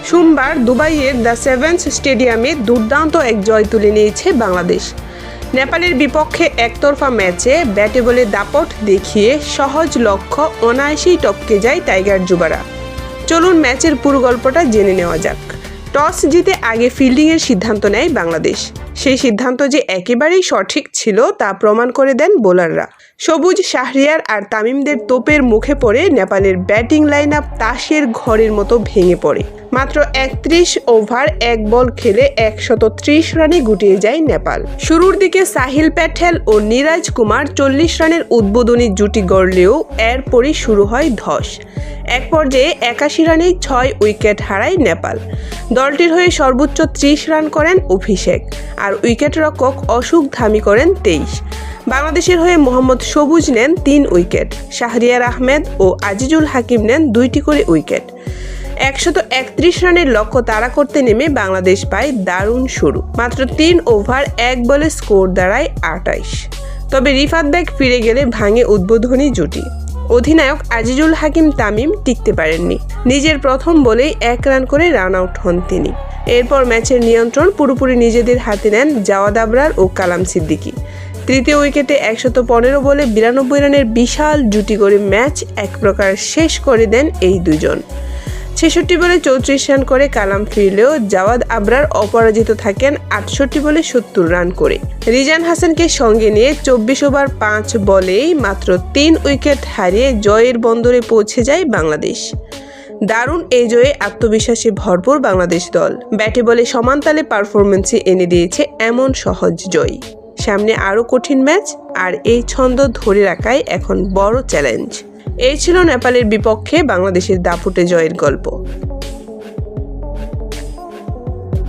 সোমবার দুবাইয়ের the sevens স্টেডিয়ামে দুর্দান্ত এক জয় তুলে নিয়েছে বাংলাদেশ। নেপালের বিপক্ষে একতরফা ম্যাচে ব্যাটে বলে দাপট দেখিয়ে সহজ লক্ষ্য অনায়াসেই টপকে যায় টাইগার যুবারা। চলুন ম্যাচের পুরো গল্পটা জেনে নেওয়া যাক। টস জিতে আগে ফিল্ডিংয়ের সিদ্ধান্ত নেয় বাংলাদেশ। সেই সিদ্ধান্ত যে একেবারেই সঠিক ছিল তা প্রমাণ করে দেন বোলাররা। সবুজ, শাহরিয়ার আর তামিমদের তোপের মুখে পড়ে নেপালের ব্যাটিং লাইন আপ তাসের ঘরের মতো ভেঙে পড়ে। মাত্র ৩১ ওভার ১ বল খেলে ১৩০ রানে গুটিয়ে যায় নেপাল। শুরুর দিকে সাহিল প্যাটেল ও নিরাজ কুমার ৪০ রানের উদ্বোধনী জুটি গড়লেও এরপরই শুরু হয় ধস। এক পর্যায়ে ৮১ রানেই ৬ উইকেট হারায় নেপাল। দলটির হয়ে সর্বোচ্চ ৩০ রান করেন অভিষেক, আর উইকেটরক্ষক অশোক ধামি করেন ২৩। বাংলাদেশের হয়ে মোহাম্মদ সবুজ নেন ৩ উইকেট, শাহরিয়ার আহমেদ ও আজিজুল হাকিম নেন ২টি করে উইকেট। ১৩১ রানের লক্ষ্য তাড়া করতে নেমে বাংলাদেশ পায় দারুণ শুরু। মাত্র ৩ ওভার ১ বলে স্কোর দাঁড়ায় ২৮। তবে রিফাত বেগ ফিরে গেলে ভাঙে উদ্বোধনী জুটি। অধিনায়ক আজিজুল হাকিম তামিম টিকতে পারেননি। নিজের প্রথম বলেই ১ রান করে রান আউট হন তিনি। এরপর ম্যাচের নিয়ন্ত্রণ পুরোপুরি নিজেদের হাতে নেন জাওয়াদ আবরার ও কালাম সিদ্দিকী। তৃতীয় উইকেটে ১১৫ বলে ৯২ রানের বিশাল জুটি করে ম্যাচ এক প্রকার শেষ করে দেন এই দুজন। ৬৬ বলে ৩৪ রান করে কালাম ফিরলেও জাওয়াদ আবরার অপরাজিত থাকেন ৬৮ বলে ৭০ রান করে। রিজান হাসানকে সঙ্গে নিয়ে ২৪ ওভার ৫ বলেই মাত্র ৩ উইকেট হারিয়ে জয়ের বন্দরে পৌঁছে যায় বাংলাদেশ। দারুণ এই জয়ে আত্মবিশ্বাসে ভরপুর বাংলাদেশ দল। ব্যাটে বলে সমান তালে পারফরমেন্সে এনে দিয়েছে এমন সহজ জয়। সামনে আরও কঠিন ম্যাচ, আর এই ছন্দ ধরে রাখাই এখন বড় চ্যালেঞ্জ। এই ছিল নেপালের বিপক্ষে বাংলাদেশের দাপুটে জয়ের গল্প।